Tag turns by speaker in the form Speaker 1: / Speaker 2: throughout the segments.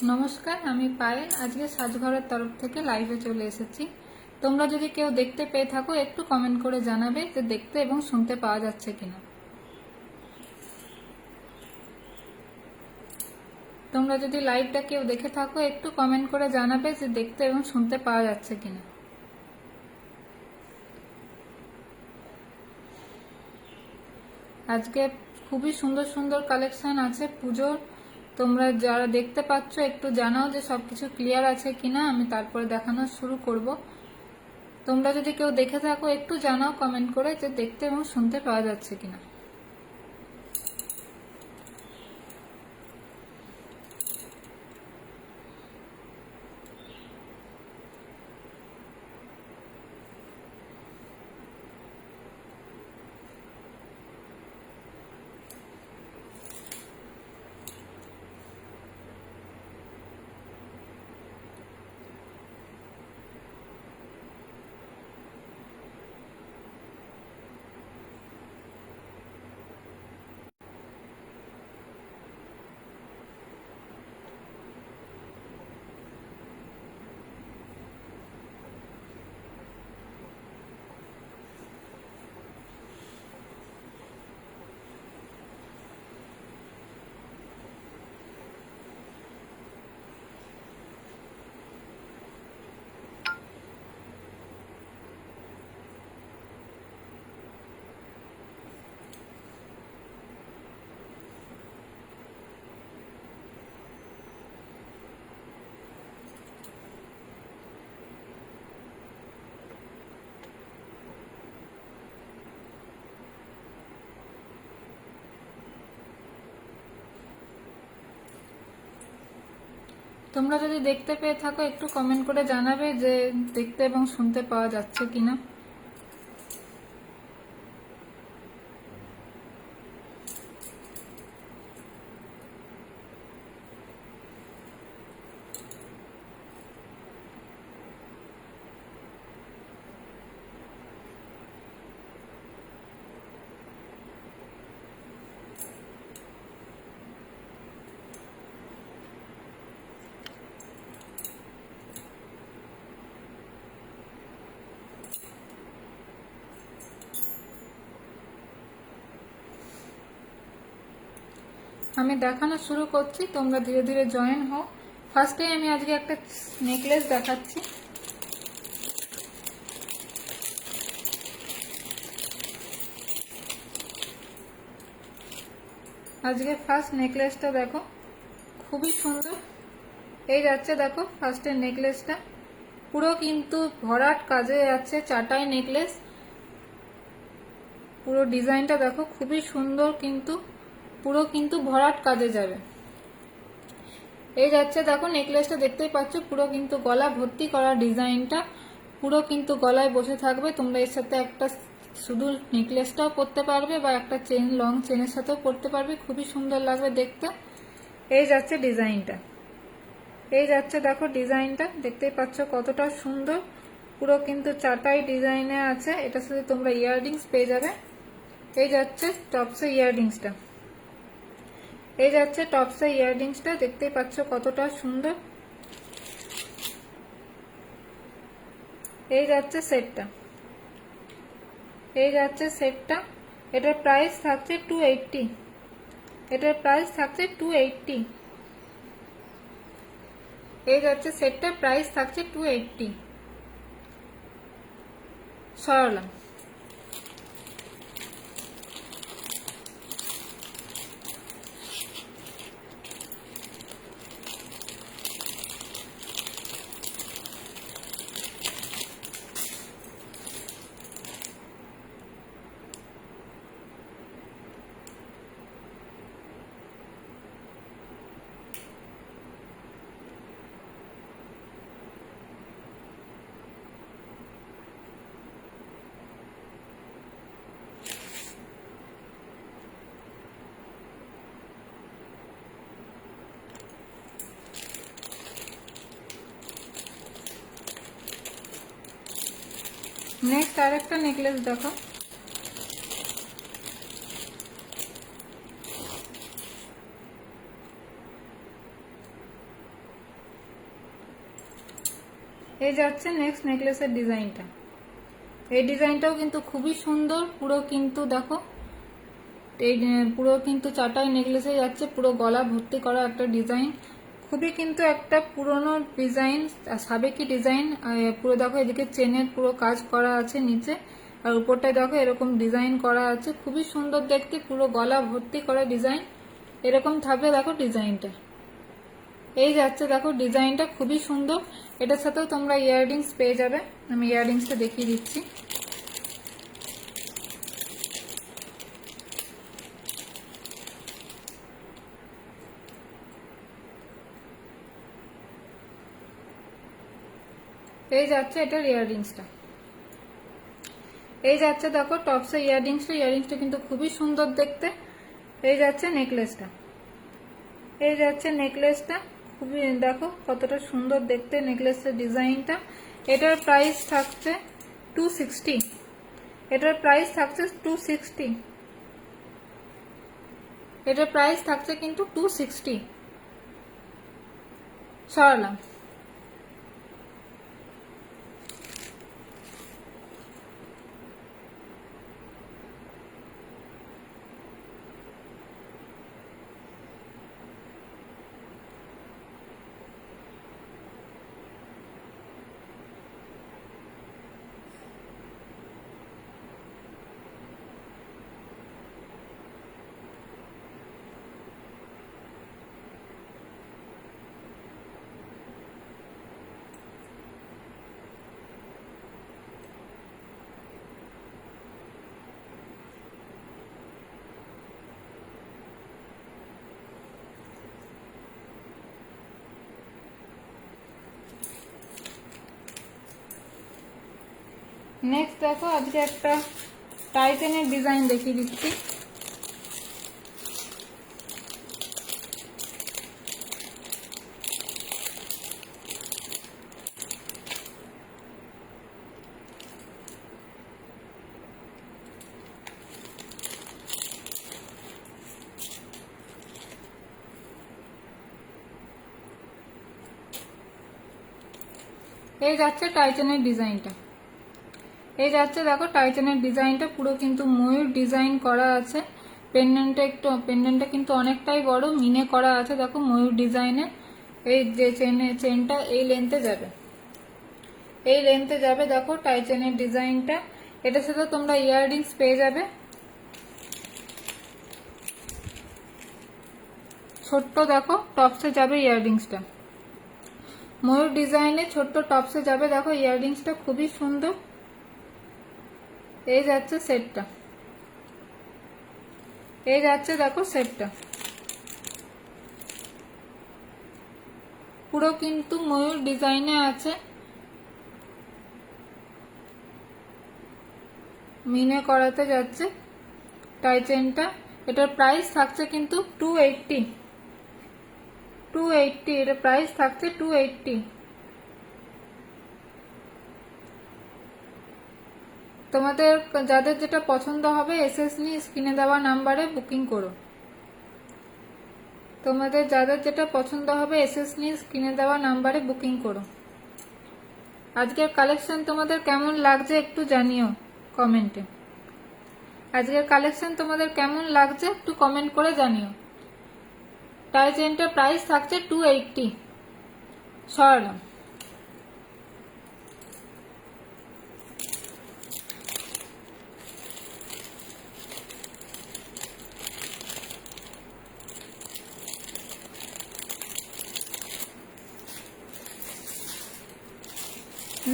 Speaker 1: নমস্কার, আমি পায়েল। আজকে সাজঘরের তরফ থেকে লাইভে চলে এসেছি। তোমরা যদি কেউ দেখতে পেয়ে থাকো একটু কমেন্ট করে জানাবে যে দেখতে এবং শুনতে পাওয়া যাচ্ছে কিনা। তোমরা যদি লাইভটা কেউ দেখে থাকো একটু কমেন্ট করে জানাবে যে দেখতে এবং শুনতে পাওয়া যাচ্ছে কিনা। আজকে খুবই সুন্দর সুন্দর কালেকশন আছে পুজোর। তোমরা যারা দেখতে পাচ্ছ একটু জানাও যে সবকিছু ক্লিয়ার আছে কিনা, আমি তারপরে দেখানো শুরু করব। তোমরা যদি কেউ দেখে থাকো একটু জানাও কমেন্ট করে যে দেখতে এবং শুনতে পাওয়া যাচ্ছে কিনা। তোমরা যদি দেখতে পেয়ে থাকো একটু কমেন্ট করে জানাবে যে দেখতে এবং শুনতে পাওয়া যাচ্ছে কিনা। আমি দেখানো শুরু করছি, তোমরা ধীরে ধীরে জয়েন হও। ফার্স্টে আমি আজকে একটা নেকলেস দেখাচ্ছি। আজকে ফার্স্ট নেকলেসটা দেখো, খুবই সুন্দর। এই যাচ্ছে দেখো ফার্স্টের নেকলেসটা, পুরো কিন্তু ভরাট কাজে যাচ্ছে, চাটাই নেকলেস। পুরো ডিজাইনটা দেখো খুবই সুন্দর, কিন্তু পুরো কিন্তু ভরাট কাজে যাবে। এই যাচ্ছে দেখো নেকলেসটা, দেখতেই পাচ্ছ পুরো কিন্তু গলা ভর্তি করা ডিজাইনটা, পুরো কিন্তু গলায় বসে থাকবে। তোমরা এর সাথে একটা শুধু নেকলেসটাও পরতে পারবে বা একটা চেন, লং চেনের সাথেও পরতে পারবে, খুবই সুন্দর লাগবে দেখতে। এই যাচ্ছে ডিজাইনটা, এই যাচ্ছে দেখো ডিজাইনটা, দেখতেই পাচ্ছ কতটা সুন্দর। পুরো কিন্তু চাটাই ডিজাইনে আছে। এটার সাথে তোমরা ইয়াররিংস পেয়ে যাবে। এই যাচ্ছে টপসে ইয়াররিংসটা, এই যাচ্ছে টপসে ইয়াররিংসটা, দেখতেই পাচ্ছ কতটা সুন্দর। এই যাচ্ছে সেটটা, এই যাচ্ছে সেটটা। এটার প্রাইস থাকছে 280, এটার প্রাইস থাকছে 280। এই যাচ্ছে সেটটার প্রাইস থাকছে 280। সরলাম। নেক্সট আরেকটা নেকলেস দেখো, এই যাচ্ছে নেক্সট নেকলেসের ডিজাইনটা। এই ডিজাইনটাও কিন্তু খুবই সুন্দর, পুরো কিন্তু দেখো এই পুরো কিন্তু চাটাই নেকলেসে যাচ্ছে, পুরো গলা ভর্তি করা একটা ডিজাইন, খুবই কিন্তু একটা পুরনো ডিজাইন, সাবেকি ডিজাইন। পুরো দেখো এদিকে চেনের পুরো কাজ করা আছে নিচে, আর উপরটায় দেখো এরকম ডিজাইন করা আছে, খুবই সুন্দর দেখতে, পুরো গলা ভর্তি করা ডিজাইন এরকম থাকবে দেখো ডিজাইনটা। এই যাচ্ছে দেখো ডিজাইনটা খুবই সুন্দর। এটার সাথেও তোমরা ইয়াররিংস পেয়ে যাবে, আমি ইয়াররিংসটা দেখিয়ে দিচ্ছি। এই যাচ্ছে এটার ইয়াররিংসটা। এই যাচ্ছে দেখো টপসের ইয়াররিংসটা কিন্তু খুবই সুন্দর দেখতে। এই যাচ্ছে নেকলেসটা, এই যাচ্ছে নেকলেসটা, খুবই দেখো কতটা সুন্দর দেখতে নেকলেসের ডিজাইনটা। এটার প্রাইস থাকছে 260, এটার প্রাইস থাকছে 260, এটার প্রাইস থাকছে কিন্তু 260। সরালাম। নেক্সট দেখো আজকে একটা টাইটেনের ডিজাইন দেখিয়ে দিচ্ছি। এই যাচ্ছে টাইটেনের ডিজাইনটা, এই যাচ্ছে দেখো টাইটেনের ডিজাইনটা, পুরো কিন্তু ময়ূর ডিজাইন করা আছে। পেন্ডেন্টটা কিন্তু অনেকটাই বড়, মিনে করা আছে দেখো ময়ূর ডিজাইনে। এই যে চেনটা এই লেন্থে যাবে, এই লেন্থে যাবে দেখো টাইটেনের ডিজাইনটা। এটার সাথে তোমরা ইয়াররিংস পেয়ে যাবে, ছোট্ট দেখো টপসে যাবে ইয়াররিংসটা, ময়ূর ডিজাইনে ছোট্ট টপসে যাবে দেখো ইয়াররিংসটা, খুবই সুন্দর। এই যাচ্ছে সেটটা, এই যাচ্ছে দেখো সেটটা, পুরো কিন্তু ময়ূর ডিজাইনে আছে, মিনে করাতে যাচ্ছে টাইটেনটা। এটার প্রাইস থাকছে কিন্তু 280, এটার প্রাইস থাকছে 280। তোমাদের যাদের যেটা পছন্দ হবে এসএস নিয়ে স্ক্রিনে দেওয়া নাম্বারে বুকিং করো, তোমাদের যাদের যেটা পছন্দ হবে এসএস নিয়ে স্ক্রিনে দেওয়া নাম্বারে বুকিং করো। আজকের কালেকশন তোমাদের কেমন লাগছে একটু জানিও কমেন্টে, আজকের কালেকশন তোমাদের কেমন লাগছে একটু কমেন্ট করে জানিও। টাইটেনটার প্রাইস থাকছে 280। সরালাম।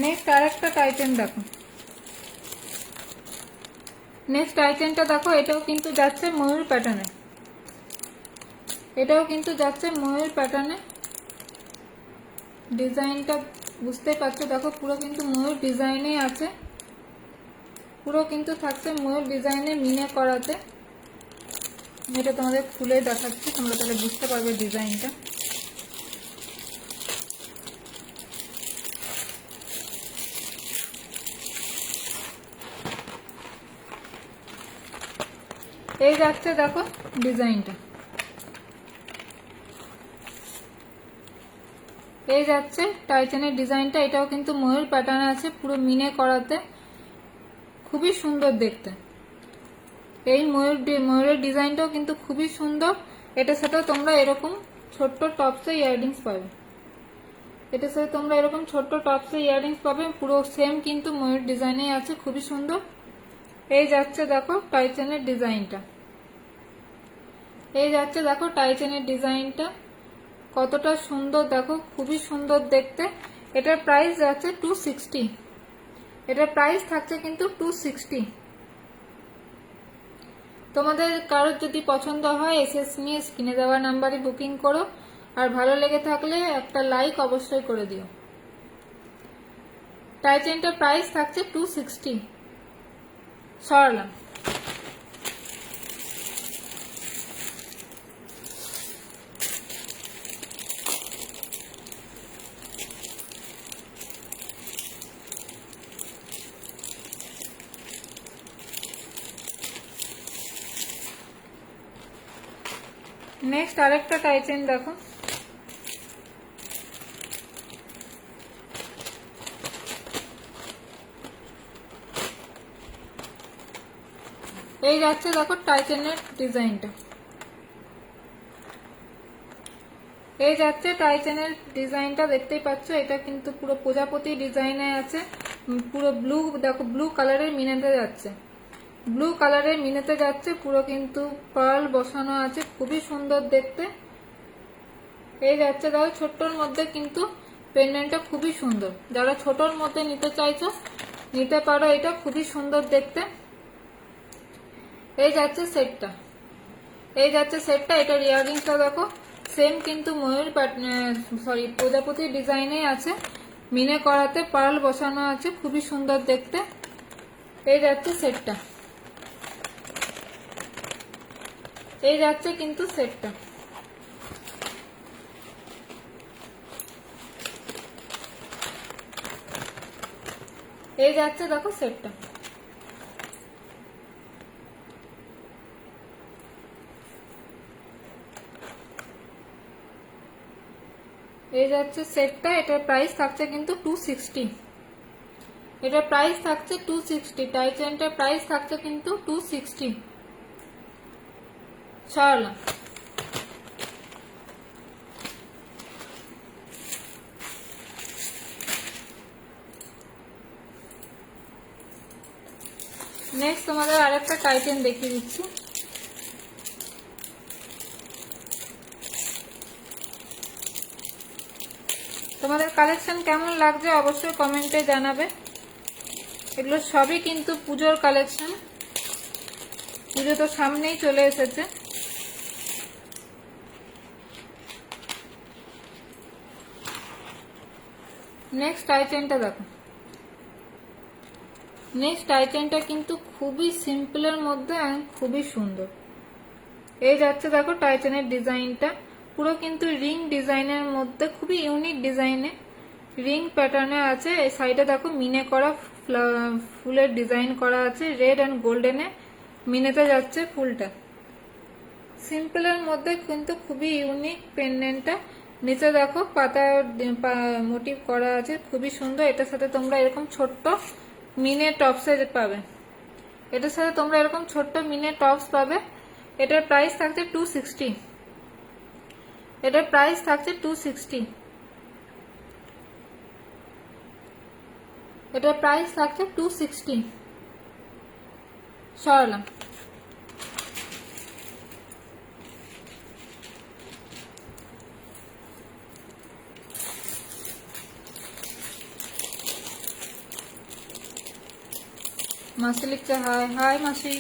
Speaker 1: নেক্সট আরেকটা টাইটেন দেখো, নেক্সট টাইটেনটা দেখো, এটাও কিন্তু যাচ্ছে ময়ূর প্যাটার্নে, এটাও কিন্তু যাচ্ছে ময়ূর প্যাটার্নে। ডিজাইনটা বুঝতে পারছো দেখো, পুরো কিন্তু ময়ূর ডিজাইনে আছে, পুরো কিন্তু থাকছে ময়ূর ডিজাইনে মিনে করাতে। এটা তোমাদের খুলে দেখাচ্ছি, তোমরা তাহলে বুঝতে পারবে ডিজাইনটা। এই যাচ্ছে দেখো ডিজাইনটা, এই যাচ্ছে টাইচেনের ডিজাইনটা, এটাও কিন্তু ময়ূর প্যাটার্ন আছে, পুরো মিনে করাতে, খুবই সুন্দর দেখতে। এই ময়ূরের ডিজাইনটাও কিন্তু খুবই সুন্দর। এটার সাথে তোমরা এরকম ছোট্ট টপসে ইয়াররিংস পাবে, এটার সাথে তোমরা এরকম ছোট্ট টপসে ইয়াররিংস পাবে, পুরো সেম কিন্তু ময়ূর ডিজাইনে আছে, খুবই সুন্দর। এই যাচ্ছে দেখো টাইচেনের ডিজাইনটা, এই যাচ্ছে দেখো টাইচেনের ডিজাইনটা কতটা সুন্দর দেখো, খুবই সুন্দর দেখতে। এটার প্রাইস যাচ্ছে 260, এটার প্রাইস থাকছে কিন্তু 260। তোমাদের কারোর যদি পছন্দ হয় এসএস নিয়ে স্ক্রিনে দেওয়া নাম্বারে বুকিং করো, আর ভালো লেগে থাকলে একটা লাইক অবশ্যই করে দিও। টাইচেনটার প্রাইস থাকছে 260। সরালাম। নেক্সট আরেকটা টাইচেন দেখো, এই যাচ্ছে দেখো টাইচেনের ডিজাইনটা, এই যাচ্ছে টাইচেনের ডিজাইনটা, দেখতেই পাচ্ছ। এটা কিন্তু পুরো প্রজাপতি ডিজাইনে আছে, পুরো ব্লু দেখো, ব্লু কালারের মিনেতে যাচ্ছে, ব্লু কালারের মিনেতে যাচ্ছে, পুরো কিন্তু পার্ল বসানো আছে, খুবই সুন্দর দেখতে। এই যাচ্ছে দেখো ছোট্টর মধ্যে কিন্তু পেন্ডেন্টটা খুবই সুন্দর, যারা ছোটর মধ্যে নিতে চাইছো নিতে পারো, এটা খুবই সুন্দর দেখতে। এই যাচ্ছে সেটটা, এই যাচ্ছে সেটটা, এটার ইয়াররিংসটা দেখো সেম কিন্তু ময়ূর সরি প্রজাপতি ডিজাইনে আছে, মিনে করাতে পার্ল বসানো আছে, খুবই সুন্দর দেখতে। এই যাচ্ছে সেটটা, এই যাচ্ছে কিন্তু সেটটা। এই যাচ্ছে দেখো সেটটা, এই যাচ্ছে সেটটা। এটার প্রাইস থাকছে কিন্তু 260, এটার প্রাইস থাকছে 260, টাইচেনটার প্রাইস থাকছে কিন্তু 260। সরালাম। নেক্সট তোমাদের আরেকটা টাইটেন দেখিয়ে দিচ্ছি। তোমাদের কালেকশন কেমন লাগছে অবশ্যই কমেন্টে জানাবে। এগুলো সবই কিন্তু পুজোর কালেকশন, পুজো তো সামনেই চলে এসেছে। নেক্সট টাইটেনটা দেখো, নেক্সট টাইটেনটা কিন্তু খুবই সিম্পলের মধ্যে খুবই সুন্দর। এই যাচ্ছে দেখো টাইটেনের ডিজাইনটা, পুরো কিন্তু রিং ডিজাইনের মধ্যে, খুবই ইউনিক ডিজাইনে রিং প্যাটার্নে আছে। এই সাইডে দেখো মিনে করা ফুলের ডিজাইন করা আছে, রেড অ্যান্ড গোল্ডেনে মিনেতে যাচ্ছে ফুলটা। সিম্পলের মধ্যে কিন্তু খুবই ইউনিক পেন্ডেন্টটা। নিচে দেখো পাতা মোটিভ করা আছে, খুবই সুন্দর। এটার সাথে তোমরা এরকম ছোট্ট মিনে টপসে পাবে, এটার সাথে তোমরা এরকম ছোট্ট মিনে টপস পাবে। এটার প্রাইস থাকছে 260, এটার প্রাইস থাকছে 260, এটার প্রাইস থাকছে 260। সরালাম। মাসি লিখছে হাই, হাই মাসি।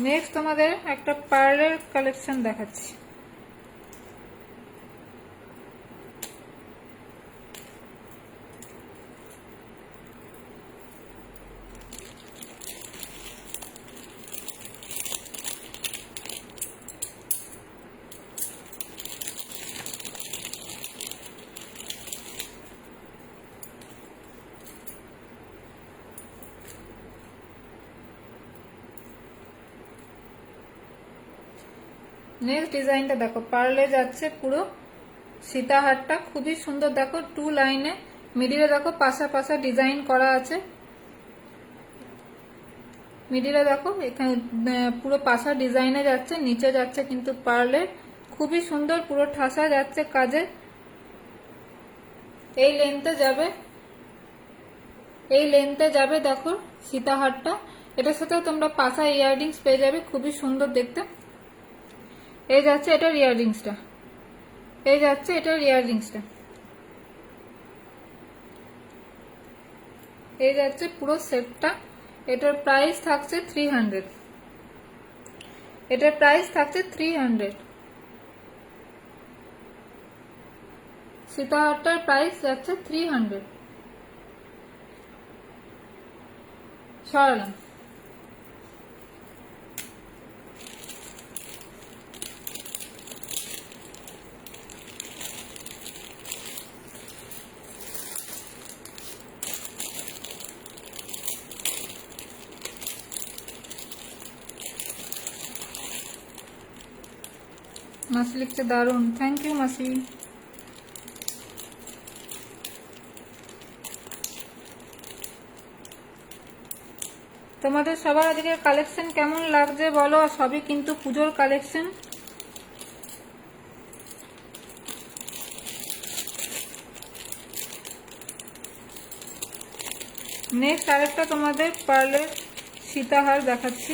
Speaker 1: নেক্সট তোমাদের একটা পার্লের কালেকশন দেখাচ্ছি। নেক্সট ডিজাইনটা দেখো, পার্লে যাচ্ছে পুরো সীতাহারটা, খুবই সুন্দর। দেখো 2 লাইনে, মিডিলে দেখো পাশা পাশা ডিজাইন করা আছে। মিডিলে দেখো এখানে পুরো পাশা ডিজাইনে যাচ্ছে, নিচে যাচ্ছে কিন্তু পার্লের, খুবই সুন্দর, পুরো ঠাসা যাচ্ছে কাজে। এই লেন্থে যাবে দেখো সীতাহারটা। এটার সাথে তোমরা পাশা ইয়াররিংস পেয়ে যাবে, খুবই সুন্দর দেখতে। এই যাচ্ছে এটার ইয়াররিংসটা, এই যাচ্ছে এটার ইয়াররিংসটা, এই যাচ্ছে পুরো সেটটা। এটার প্রাইস থাকছে 300, এটার প্রাইস থাকছে 300। সীতাহারটার প্রাইস যাচ্ছে 300। সরালাম। মাসি লিখছে দারুণ, থ্যাংক ইউ মাসি। তোমাদের সবার আজকের কালেকশন কেমন লাগছে বলো, সবই কিন্তু পুজোর কালেকশন। নেক্সট আরেকটা তোমাদের পার্লের সীতাহার দেখাচ্ছি।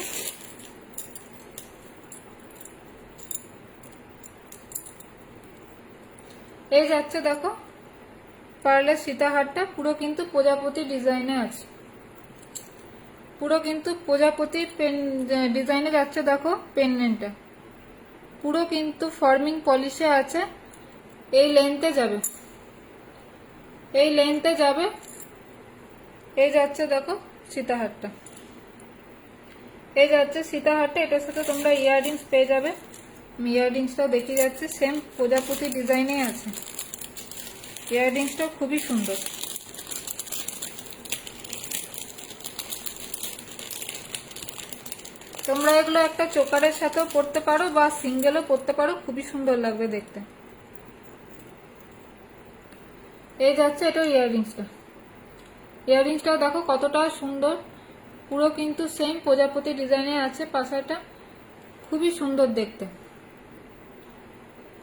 Speaker 1: এই যাচ্ছে দেখো পার্লের সীতাহারটা, পুরো কিন্তু প্রজাপতি ডিজাইনে আছে, পুরো কিন্তু প্রজাপতি ডিজাইনে যাচ্ছে। দেখো পেন্ডেন্টটা পুরো কিন্তু ফর্মিং পলিশে আছে। এই লেন্থে যাবে, এই লেন্থে যাবে। এই যাচ্ছে দেখো সীতাহারটা, এই যাচ্ছে সীতাহারটা। এটার সাথে তোমরা ইয়াররিংস পেয়ে যাবে। ইয়াররিংসটাও দেখিয়ে যাচ্ছে, সেম প্রজাপতি ডিজাইনে আছে। ইয়াররিংসটাও খুবই সুন্দর। তোমরা এগুলো একটা চোকারের সাথেও পরতে পারো বা সিঙ্গেলও পরতে পারো, খুবই সুন্দর লাগবে দেখতে। এই যাচ্ছে এটা ইয়াররিংসটা, ইয়াররিংসটাও দেখো কতটা সুন্দর, পুরো কিন্তু সেম প্রজাপতি ডিজাইনে আছে পাশাটা, খুবই সুন্দর দেখতে,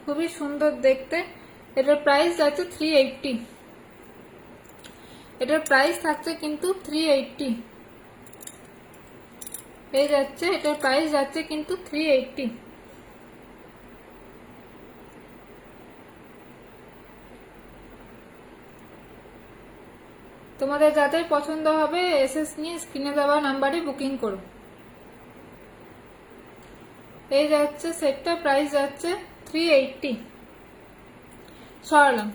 Speaker 1: খুবই সুন্দর দেখতে। এটার প্রাইস যাচ্ছে 380, এটার প্রাইস থাকছে কিন্তু 380। এই যাচ্ছে এটার প্রাইস যাচ্ছে কিন্তু 380। তোমাদের যাদের পছন্দ হবে এসএস নিয়ে স্ক্রিনে দেওয়া নাম্বারে বুকিং করো। এই যাচ্ছে সেটটা, প্রাইস যাচ্ছে 380। সরালাম।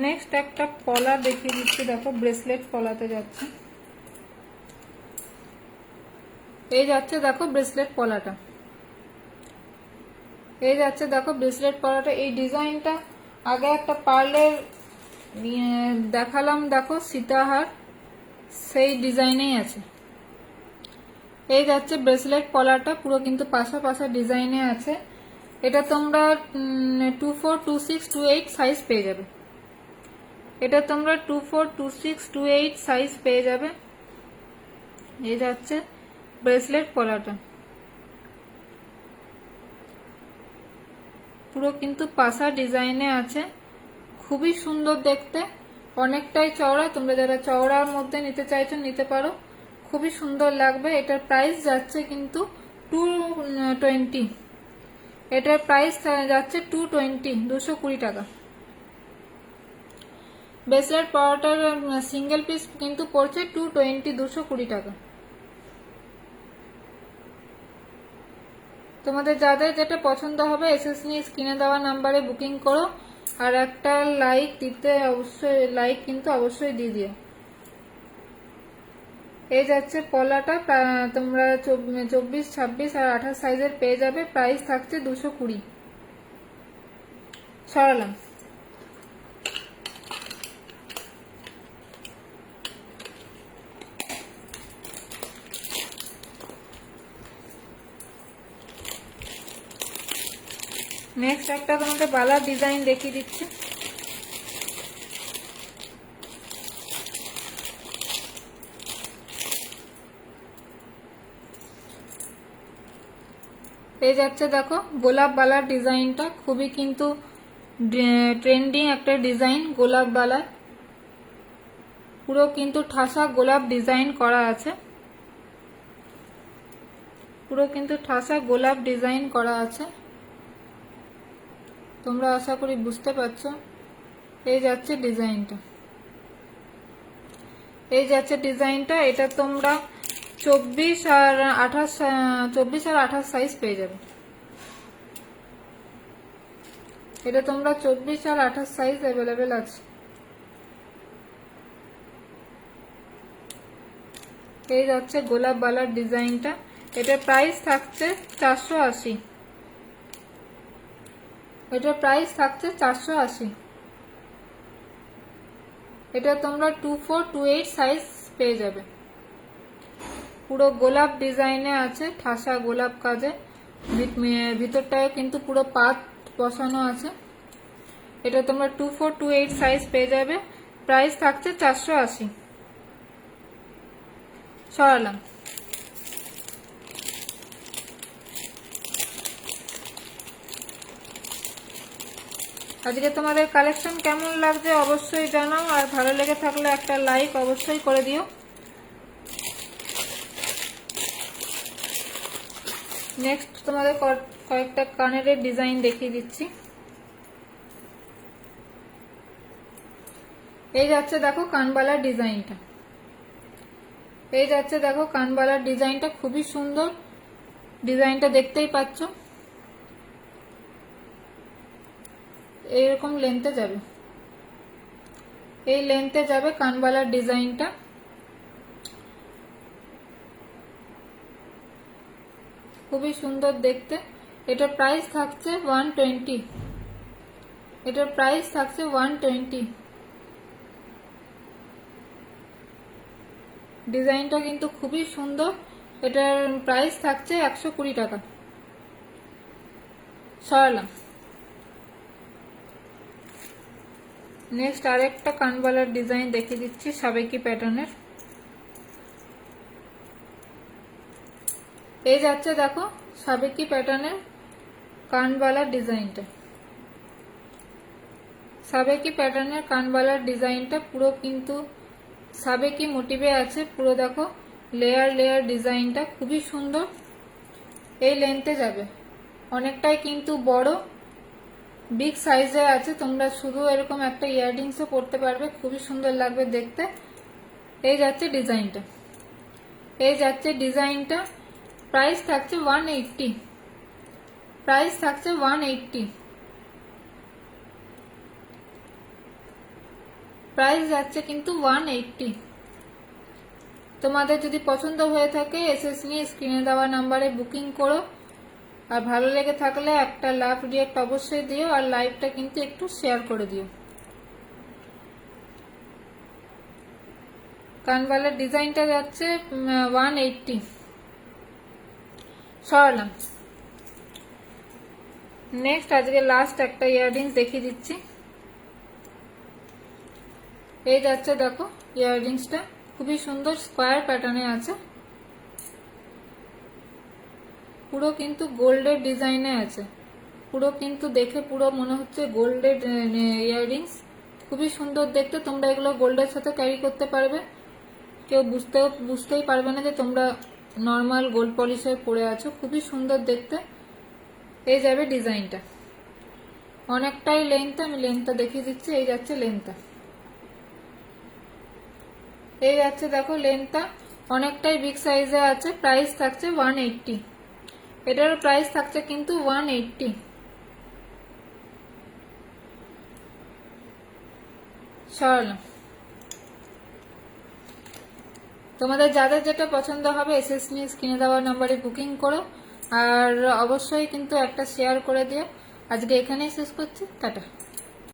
Speaker 1: নেক্সট একটা পলা দেখিয়ে দিচ্ছি, দেখো ব্রেসলেট পলাতে যাচ্ছে। এই যাচ্ছে দেখো ব্রেসলেট পলাটা, এই যাচ্ছে দেখো ব্রেসলেট পলাটা। এই ডিজাইনটা আগে একটা পার্লের দেখালাম, দেখো সীতাহার, সেই ডিজাইনেই আছে। এই যাচ্ছে ব্রেসলেট পলাটা, পুরো কিন্তু পাশা পাশা ডিজাইনে আছে। এটা তোমরা 24, 26, 28 সাইজ পেয়ে যাবে। এটা তোমরা 24, 26, 28 সাইজ পেয়ে যাবে। এই যাচ্ছে ব্রেসলেট পলাটা, পুরো কিন্তু পাশা ডিজাইনে আছে, খুবই সুন্দর দেখতে, অনেকটাই চওড়া। তোমরা যারা চওড়ার মধ্যে নিতে চাইছো নিতে পারো, খুবই সুন্দর লাগবে। এটার প্রাইস যাচ্ছে কিন্তু 220, এটার প্রাইস যাচ্ছে 220, 220 টাকা। ব্রেসলেট পলাটার সিঙ্গেল পিস কিন্তু পড়ছে 220, 220 টাকা। তোমাদের যাদের যেটা পছন্দ হবে এসএস নিয়ে স্ক্রিনে দেওয়া নাম্বারে বুকিং করো। আর একটা লাইক দিতে অবশ্যই, লাইক কিন্তু অবশ্যই দিয়ে দিও। এই যাচ্ছে পলাটা, তোমরা 24, 26 আর 28 সাইজের পেয়ে যাবে। প্রাইস থাকছে 220। সরালাম। নেক্সট একটা তোমাদের বালার ডিজাইন দেখিয়ে দিচ্ছি। এই যাচ্ছে দেখো গোলাপ বালার ডিজাইনটা, খুবই কিন্তু ট্রেন্ডিং একটা ডিজাইন গোলাপ বালার। পুরো কিন্তু ঠাসা গোলাপ ডিজাইন করা আছে, পুরো কিন্তু ঠাসা গোলাপ ডিজাইন করা আছে। তোমরা আশা করি বুঝতে পারছো। এই যাচ্ছে ডিজাইনটা, এই যাচ্ছে ডিজাইনটা। এটা তোমরা 24 আর 28 সাইজ পেয়ে যাবে। এটা তোমরা 24 আর 28 সাইজ অ্যাভেলেবেল আছে। এই যাচ্ছে গোলাপ বালার ডিজাইনটা। এটা প্রাইস থাকছে 480। এটা প্রাইস থাকছে 480। এটা তোমরা 2428 সাইজ পেয়ে যাবে। পুরো গোলাপ ডিজাইনে আছে, ঠাসা গোলাপ কাজে, ভিতরটায় কিন্তু পুরো পাত বসানো আছে। এটা তোমরা 2428 সাইজ পেয়ে যাবে। প্রাইস থাকছে 480। সরালাম। আজকে তোমাদের কালেকশন কেমন লাগছে অবশ্যই জানাও, আর ভালো লেগে থাকলে একটা লাইক অবশ্যই করে দিও। নেক্সট তোমাদের কয়েকটা কানের ডিজাইন দেখিয়ে দিচ্ছি। এই যাচ্ছে দেখো কানবালার ডিজাইনটা। এই যাচ্ছে দেখো কানবালার ডিজাইনটা, খুবই সুন্দর ডিজাইনটা, দেখতেই পাচ্ছ। এইরকম লেন্থে যাবে, এই লেন্থে যাবে কানবালার ডিজাইনটা। খুবই সুন্দর দেখতে। এটার প্রাইস থাকছে 120। এটার প্রাইস থাকছে 120। ডিজাইনটা কিন্তু খুবই সুন্দর। এটার প্রাইস থাকছে 120 টাকা। সরালাম। নেক্সট আরেকটা কানবালার ডিজাইন দেখিয়ে দিচ্ছি সাবেকি প্যাটার্নের। এই যাচ্ছে দেখো সাবেকি প্যাটার্নের কানবালার ডিজাইনটা। সাবেকি প্যাটার্নের কানবালার ডিজাইনটা পুরো কিন্তু সাবেকি মোটিভে আছে। পুরো দেখো লেয়ার লেয়ার ডিজাইনটা খুবই সুন্দর। এই লেন্থে যাবে, অনেকটাই কিন্তু বড়, বিগ সাইজে আছে। তোমরা শুধু এরকম একটা ইয়াররিংসও পরতে পারবে, খুবই সুন্দর লাগবে দেখতে। এই যাচ্ছে ডিজাইনটা, এই যাচ্ছে ডিজাইনটা। প্রাইস থাকছে 180। প্রাইস থাকছে 180। প্রাইস যাচ্ছে কিন্তু 180। তোমাদের যদি পছন্দ হয়ে থাকে এসএস নিয়ে স্ক্রিনে দেওয়া নাম্বারে বুকিং করো। আর ভালো লেগে থাকলে একটা লাভ রিয়েক্ট অবশ্যই দিও, আর লাইভটা কিন্তু একটু শেয়ার করে দিও। কানবালার ডিজাইনটা যাচ্ছে 180। সরালাম। নেক্সট আজকে লাস্ট একটা ইয়াররিংস দেখিয়ে দিচ্ছি। এই যাচ্ছে দেখো ইয়াররিংসটা, খুবই সুন্দর স্কোয়ার প্যাটার্নে আছে। পুরো কিন্তু গোল্ডের ডিজাইনে আছে। পুরো কিন্তু দেখে পুরো মনে হচ্ছে গোল্ডের ইয়াররিংস, খুবই সুন্দর দেখতে। তোমরা এগুলো গোল্ডের সাথে ক্যারি করতে পারবে, কেউ বুঝতেই পারবে না যে তোমরা নর্মাল গোল্ড পলিশের পরে আছো। খুবই সুন্দর দেখতে। এই যাবে ডিজাইনটা, অনেকটাই লেন্থ, আমি লেন্থটা দেখিয়ে দিচ্ছি। এই যাচ্ছে লেন্থটা, এই যাচ্ছে দেখো লেন্থটা, অনেকটাই বিগ সাইজে আছে। প্রাইস থাকছে 180। এটার প্রাইস থাকছে কিন্তু 180। সরালাম। তোমাদের যাদের যেটা পছন্দ হবে এসএস নিয়ে স্ক্রিনে দেওয়া নাম্বারে বুকিং করো। আর অবশ্যই কিন্তু একটা শেয়ার করে দিও। আজকে এখানেই শেষ করছি, টাটা।